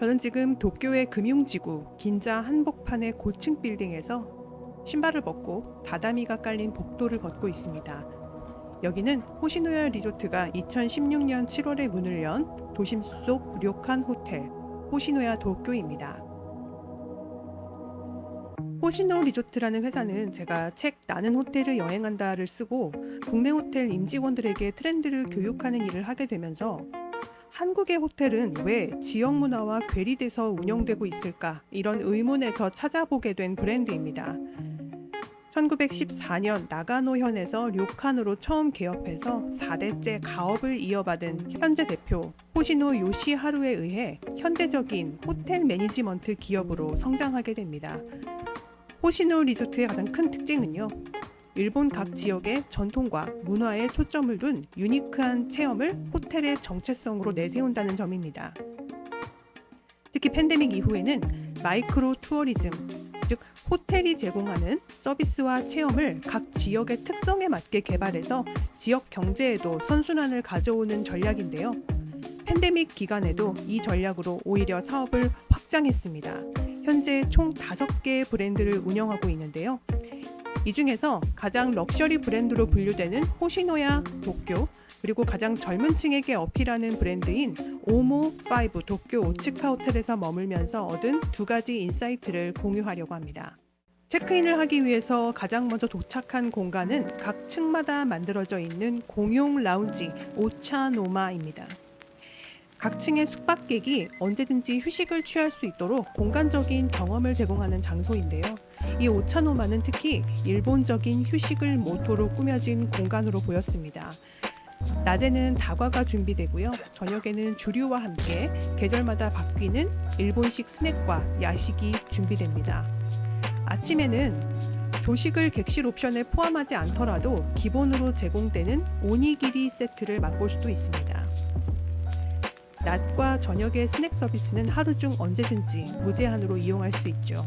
저는 지금 도쿄의 금융지구 긴자 한복판의 고층 빌딩에서 신발을 벗고 다다미가 깔린 복도를 걷고 있습니다. 여기는 호시노야 리조트가 2016년 7월에 문을 연 도심 속 료칸 호텔 호시노야 도쿄입니다. 호시노 리조트라는 회사는 제가 책 나는 호텔을 여행한다를 쓰고 국내 호텔 임직원들에게 트렌드를 교육하는 일을 하게 되면서 한국의 호텔은 왜 지역 문화와 괴리돼서 운영되고 있을까? 이런 의문에서 찾아보게 된 브랜드입니다. 1914년 나가노현에서 료칸으로 처음 개업해서 4대째 가업을 이어받은 현재 대표 호시노 요시하루에 의해 현대적인 호텔 매니지먼트 기업으로 성장하게 됩니다. 호시노 리조트의 가장 큰 특징은요, 일본 각 지역의 전통과 문화에 초점을 둔 유니크한 체험을 호텔의 정체성으로 내세운다는 점입니다. 특히 팬데믹 이후에는 마이크로 투어리즘, 즉 호텔이 제공하는 서비스와 체험을 각 지역의 특성에 맞게 개발해서 지역 경제에도 선순환을 가져오는 전략인데요. 팬데믹 기간에도 이 전략으로 오히려 사업을 확장했습니다. 현재 총 5개의 브랜드를 운영하고 있는데요. 이 중에서 가장 럭셔리 브랜드로 분류되는 호시노야 도쿄, 그리고 가장 젊은 층에게 어필하는 브랜드인 오모5 도쿄 오츠카 호텔에서 머물면서 얻은 2가지 인사이트를 공유하려고 합니다. 체크인을 하기 위해서 가장 먼저 도착한 공간은 각 층마다 만들어져 있는 공용 라운지 오차노마입니다. 각 층의 숙박객이 언제든지 휴식을 취할 수 있도록 공간적인 경험을 제공하는 장소인데요. 이 오차노마는 특히 일본적인 휴식을 모토로 꾸며진 공간으로 보였습니다. 낮에는 다과가 준비되고요. 저녁에는 주류와 함께 계절마다 바뀌는 일본식 스낵과 야식이 준비됩니다. 아침에는 조식을 객실 옵션에 포함하지 않더라도 기본으로 제공되는 오니기리 세트를 맛볼 수도 있습니다. 낮과 저녁의 스낵 서비스는 하루 중 언제든지 무제한으로 이용할 수 있죠.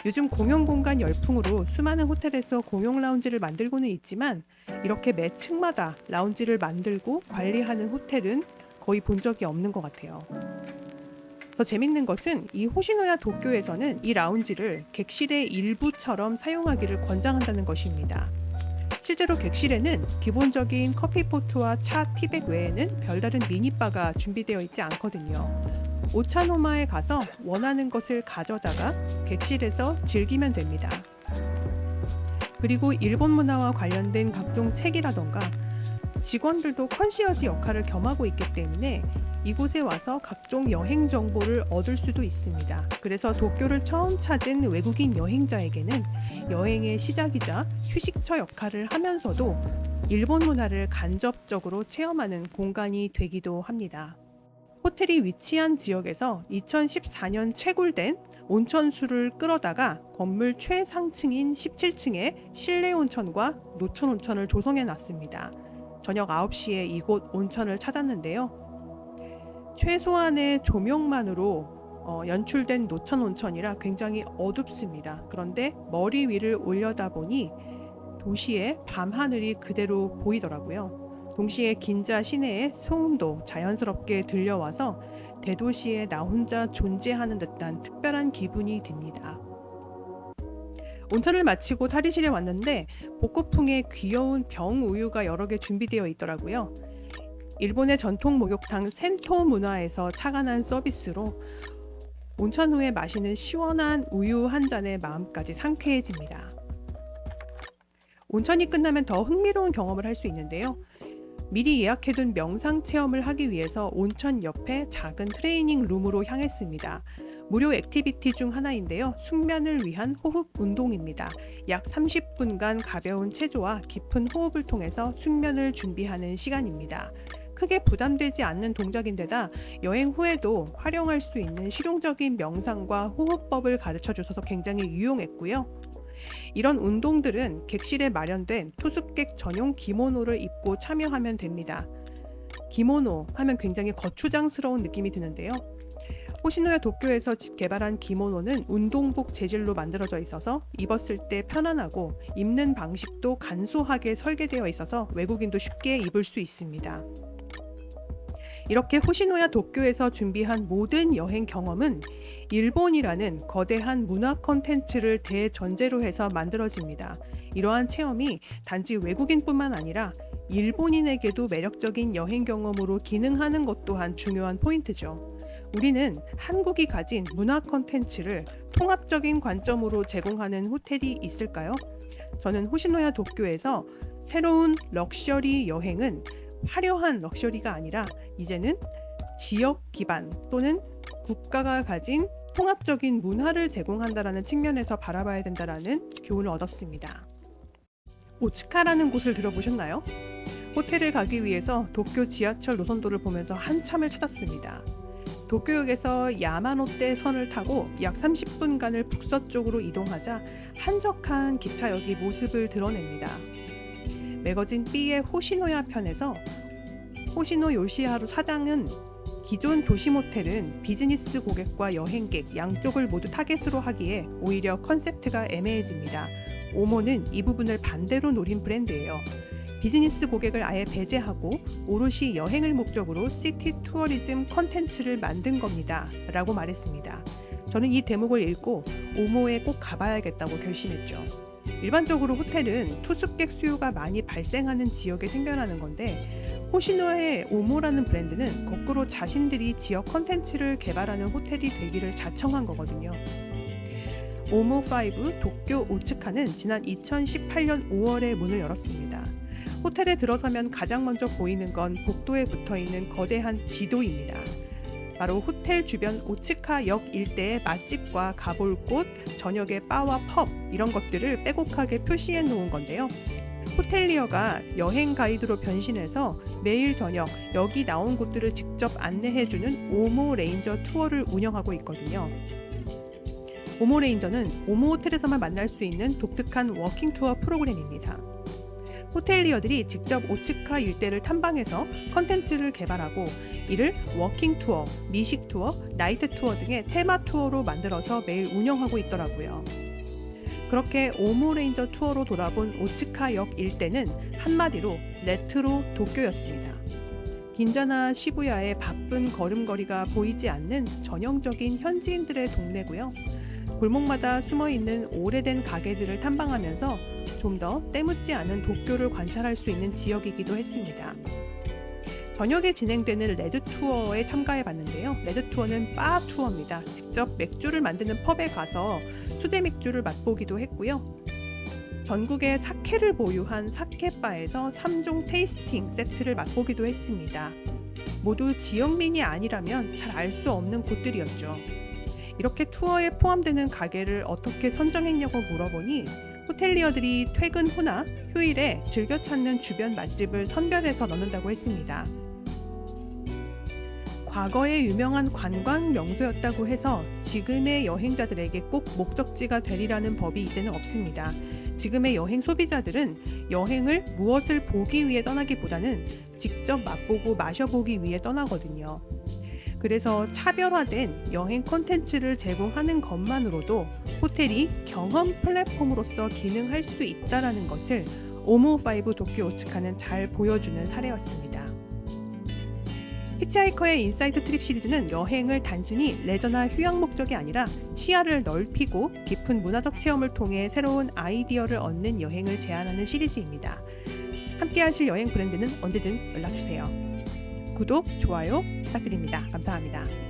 요즘 공용 공간 열풍으로 수많은 호텔에서 공용 라운지를 만들고는 있지만 이렇게 매 층마다 라운지를 만들고 관리하는 호텔은 거의 본 적이 없는 것 같아요. 더 재밌는 것은 이 호시노야 도쿄에서는 이 라운지를 객실의 일부처럼 사용하기를 권장한다는 것입니다. 실제로 객실에는 기본적인 커피포트와 차, 티백 외에는 별다른 미니바가 준비되어 있지 않거든요. 오차노마에 가서 원하는 것을 가져다가 객실에서 즐기면 됩니다. 그리고 일본 문화와 관련된 각종 책이라던가 직원들도 컨시어지 역할을 겸하고 있기 때문에 이곳에 와서 각종 여행 정보를 얻을 수도 있습니다. 그래서 도쿄를 처음 찾은 외국인 여행자에게는 여행의 시작이자 휴식처 역할을 하면서도 일본 문화를 간접적으로 체험하는 공간이 되기도 합니다. 호텔이 위치한 지역에서 2014년 채굴된 온천수를 끌어다가 건물 최상층인 17층에 실내 온천과 노천 온천을 조성해 놨습니다. 저녁 9시에 이곳 온천을 찾았는데요. 최소한의 조명만으로 연출된 노천 온천이라 굉장히 어둡습니다. 그런데 머리 위를 올려다보니 도시의 밤하늘이 그대로 보이더라고요. 동시에 긴자 시내의 소음도 자연스럽게 들려와서 대도시에 나 혼자 존재하는 듯한 특별한 기분이 듭니다. 온천을 마치고 탈의실에 왔는데 복고풍의 귀여운 병 우유가 여러 개 준비되어 있더라고요. 일본의 전통 목욕탕 센토 문화에서 착안한 서비스로 온천 후에 마시는 시원한 우유 한 잔에 마음까지 상쾌해집니다. 온천이 끝나면 더 흥미로운 경험을 할 수 있는데요. 미리 예약해둔 명상 체험을 하기 위해서 온천 옆에 작은 트레이닝 룸으로 향했습니다. 무료 액티비티 중 하나인데요. 숙면을 위한 호흡 운동입니다. 약 30분간 가벼운 체조와 깊은 호흡을 통해서 숙면을 준비하는 시간입니다. 크게 부담되지 않는 동작인데다 여행 후에도 활용할 수 있는 실용적인 명상과 호흡법을 가르쳐 주셔서 굉장히 유용했고요. 이런 운동들은 객실에 마련된 투숙객 전용 기모노를 입고 참여하면 됩니다. 기모노 하면 굉장히 거추장스러운 느낌이 드는데요. 호시노야 도쿄에서 개발한 기모노는 운동복 재질로 만들어져 있어서 입었을 때 편안하고 입는 방식도 간소하게 설계되어 있어서 외국인도 쉽게 입을 수 있습니다. 이렇게 호시노야 도쿄에서 준비한 모든 여행 경험은 일본이라는 거대한 문화 콘텐츠를 대전제로 해서 만들어집니다. 이러한 체험이 단지 외국인뿐만 아니라 일본인에게도 매력적인 여행 경험으로 기능하는 것 또한 중요한 포인트죠. 우리는 한국이 가진 문화 콘텐츠를 통합적인 관점으로 제공하는 호텔이 있을까요? 저는 호시노야 도쿄에서 새로운 럭셔리 여행은 화려한 럭셔리가 아니라 이제는 지역 기반 또는 국가가 가진 통합적인 문화를 제공한다라는 측면에서 바라봐야 된다라는 교훈을 얻었습니다. 오츠카라는 곳을 들어보셨나요? 호텔을 가기 위해서 도쿄 지하철 노선도를 보면서 한참을 찾았습니다. 도쿄역에서 야마노테 선을 타고 약 30분간을 북서쪽으로 이동하자 한적한 기차역이 모습을 드러냅니다. 매거진 B의 호시노야 편에서 호시노 요시하루 사장은 기존 도시모텔은 비즈니스 고객과 여행객 양쪽을 모두 타겟으로 하기에 오히려 컨셉트가 애매해집니다. 오모는 이 부분을 반대로 노린 브랜드예요. 비즈니스 고객을 아예 배제하고 오롯이 여행을 목적으로 시티 투어리즘 컨텐츠를 만든 겁니다. 라고 말했습니다. 저는 이 대목을 읽고 오모에 꼭 가봐야겠다고 결심했죠. 일반적으로 호텔은 투숙객 수요가 많이 발생하는 지역에 생겨나는 건데 호시노야의 오모라는 브랜드는 거꾸로 자신들이 지역 컨텐츠를 개발하는 호텔이 되기를 자청한 거거든요. 오모5 도쿄 오츠카는 지난 2018년 5월에 문을 열었습니다. 호텔에 들어서면 가장 먼저 보이는 건 복도에 붙어있는 거대한 지도입니다. 바로 호텔 주변 오츠카역 일대의 맛집과 가볼 곳, 저녁의 바와 펍 이런 것들을 빼곡하게 표시해 놓은 건데요. 호텔리어가 여행 가이드로 변신해서 매일 저녁 여기 나온 곳들을 직접 안내해주는 오모 레인저 투어를 운영하고 있거든요. 오모 레인저는 오모 호텔에서만 만날 수 있는 독특한 워킹 투어 프로그램입니다. 호텔리어들이 직접 오츠카 일대를 탐방해서 컨텐츠를 개발하고 이를 워킹 투어, 미식 투어, 나이트 투어 등의 테마 투어로 만들어서 매일 운영하고 있더라고요. 그렇게 오모 레인저 투어로 돌아본 오츠카역 일대는 한마디로 레트로 도쿄였습니다. 긴자나 시부야의 바쁜 걸음걸이가 보이지 않는 전형적인 현지인들의 동네고요. 골목마다 숨어있는 오래된 가게들을 탐방하면서 좀 더 때묻지 않은 도쿄를 관찰할 수 있는 지역이기도 했습니다. 저녁에 진행되는 레드 투어에 참가해 봤는데요. 레드 투어는 바 투어입니다. 직접 맥주를 만드는 펍에 가서 수제 맥주를 맛보기도 했고요. 전국에 사케를 보유한 사케바에서 3종 테이스팅 세트를 맛보기도 했습니다. 모두 지역민이 아니라면 잘 알 수 없는 곳들이었죠. 이렇게 투어에 포함되는 가게를 어떻게 선정했냐고 물어보니 호텔리어들이 퇴근 후나 휴일에 즐겨 찾는 주변 맛집을 선별해서 넣는다고 했습니다. 과거에 유명한 관광 명소였다고 해서 지금의 여행자들에게 꼭 목적지가 되리라는 법이 이제는 없습니다. 지금의 여행 소비자들은 여행을 무엇을 보기 위해 떠나기보다는 직접 맛보고 마셔보기 위해 떠나거든요. 그래서 차별화된 여행 콘텐츠를 제공하는 것만으로도 호텔이 경험 플랫폼으로서 기능할 수 있다는 것을 오모5 도쿄 오츠카는 잘 보여주는 사례였습니다. 히치하이커의 인사이트 트립 시리즈는 여행을 단순히 레저나 휴양 목적이 아니라 시야를 넓히고 깊은 문화적 체험을 통해 새로운 아이디어를 얻는 여행을 제안하는 시리즈입니다. 함께 하실 여행 브랜드는 언제든 연락주세요. 구독, 좋아요 부탁드립니다. 감사합니다.